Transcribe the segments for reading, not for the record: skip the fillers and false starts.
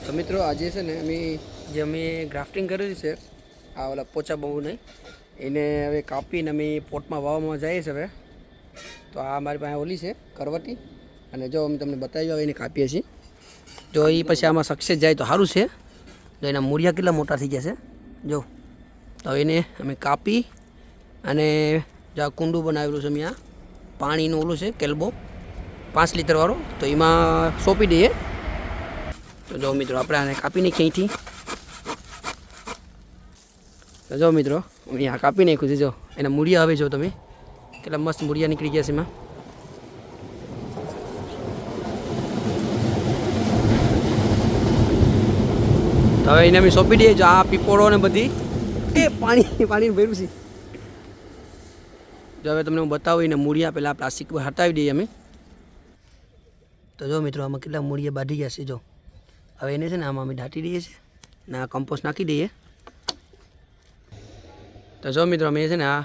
તો મિત્રો આજે છે ને અમે ગ્રાફ્ટિંગ કરેલી છે આ ઓલા પોચા બહુ નહીં એને હવે કાપીને અમે પોટમાં વાવવામાં જઈએ છીએ હવે. તો આ મારી પાસે ઓલી છે કરવટી અને જો અમે તમને બતાવી હવે એને કાપીએ છીએ. જો એ પછી આમાં સક્સેસ જાય તો સારું છે. તો એના મૂળિયા કેટલા મોટા થઈ ગયા છે જો. તો એને અમે કાપી અને જો આ કુંડું બનાવેલું છે અમે આ પાણીનું ઓલું છે કેલ્બો 5 લીટરવાળો તો એમાં સોંપી દઈએ. તો જો મિત્રો આપણે આને કાપી નાખીએ અહીંથી. તો જો મિત્રો અહીંયા કાપી નાખ્યું છે. જો એના મૂળિયા આવે જો તમે કેટલા મસ્ત મૂળિયા નીકળી ગયા છે એમાં. તો હવે એને અમે સોંપી દઈએ. જો આ પીપોળો ને બધી એ પાણી ભર્યું છે. જો હવે તમને હું બતાવું એને મૂળિયા પહેલાં પ્લાસ્ટિક પર હટાવી દઈએ અમે. તો જો મિત્રો આમાં કેટલા મૂળિયા બાંધી ગયા છે જો. હવે એને છે ને આમાં અમે દાટી દઈએ છીએ ને આ કમ્પોસ્ટ નાખી દઈએ. તો જો મિત્રો અમે છે ને આ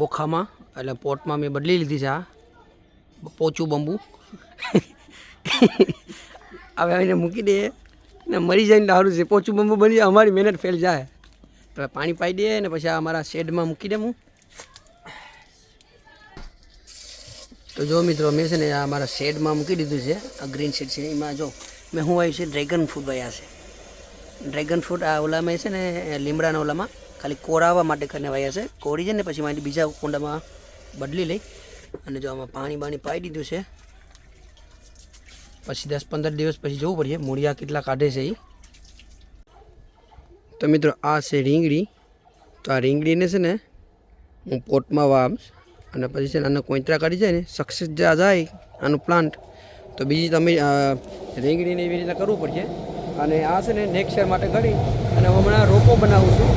બોખામાં એટલે પોટમાં મેં બદલી લીધી છે આ પોચું બંબુ. હવે એને મૂકી દઈએ ને મરી જાય ને સારું છે. પોચું બંબુ બની જાય અમારી મહેનત ફેલ જાય. તો પાણી પાઈ દઈએ ને પછી આ અમારા શેડમાં મૂકી દે હું. તો જો મિત્રો મેં છે ને આ અમારા શેડમાં મૂકી દીધું છે. આ ગ્રીન શેડ છે એમાં જો મેં હું આવ્યું છે ડ્રેગન ફ્રૂટ વાયા છે. ડ્રેગન ફ્રૂટ આ ઓલામાં છે ને લીમડાના ઓલામાં ખાલી કોરાવા માટે કરીને વાયા છે. કોરી છે ને પછી મારી બીજા કુંડામાં બદલી લઈ અને જો આમાં પાણી પાઈ દીધું છે. પછી 10-15 દિવસ પછી જોવું પડશે મૂળિયા કેટલા કાઢે છે એ. તો મિત્રો આ છે રીંગણી. તો આ રીંગણીને છે ને હું પોટમાં વાવીશ અને પછી છે ને આનો કોઈતરા કાઢી જાય ને સક્સેસ જાય આનું પ્લાન્ટ તો બીજી તમે રીંગણીને એવી રીતના કરવું પડશે. અને આ છે ને નેક્સ્ટ યર માટે કરી અને હમણાં રોપો બનાવું છું.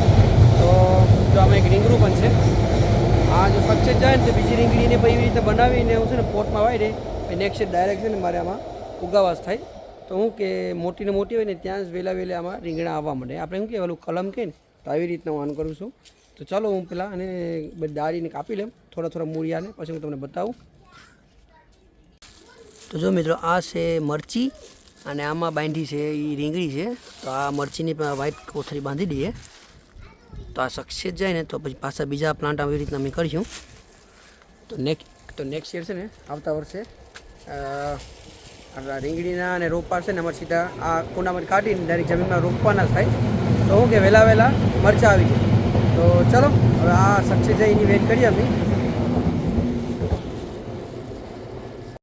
તો જો આમાં એક રીંગણું પણ છે. આ જો સક્સેસ જાય ને તો બીજી રીંગણીને પછી એવી રીતે બનાવીને હું છે ને પોટમાં વાવી દે નેક્સ્ટ યર ડાયરેક્ટ છે ને મારે આમાં ઉગાવાસ થાય. તો હું કે મોટીને મોટી હોય ને ત્યાં જ વહેલા આમાં રીંગણા આવવા માંડે. આપણે શું કે ઓલું કલમ કે ને તો આવી રીતના હું આનું કરું છું. તો ચાલો હું પહેલાં અને બધી દાળીને કાપી લઉં થોડા મૂળિયાને પછી હું તમને બતાવું. તો જો મિત્રો આ છે મરચી અને આમાં બાંધી છે એ રીંગણી છે. તો આ મરચીની વ્હાઈટ કોથળી બાંધી દઈએ. તો આ સક્સેસ જાય ને તો પછી પાછા બીજા પ્લાન્ટ આવી રીતના અમે કરીશું. તો નેક્સ્ટ યર છે ને આવતા વર્ષે રીંગણીના અને રોપા છે ને અમારે સીધા આ કુંડામાં કાઢીને ડાયરેક્ટ જમીનમાં રોપવાના થાય. તો હું કે વહેલા મરચાં આવી જાય. તો ચલો હવે આ સક્સેસ જાય એની વેઇટ કરીએ અમે.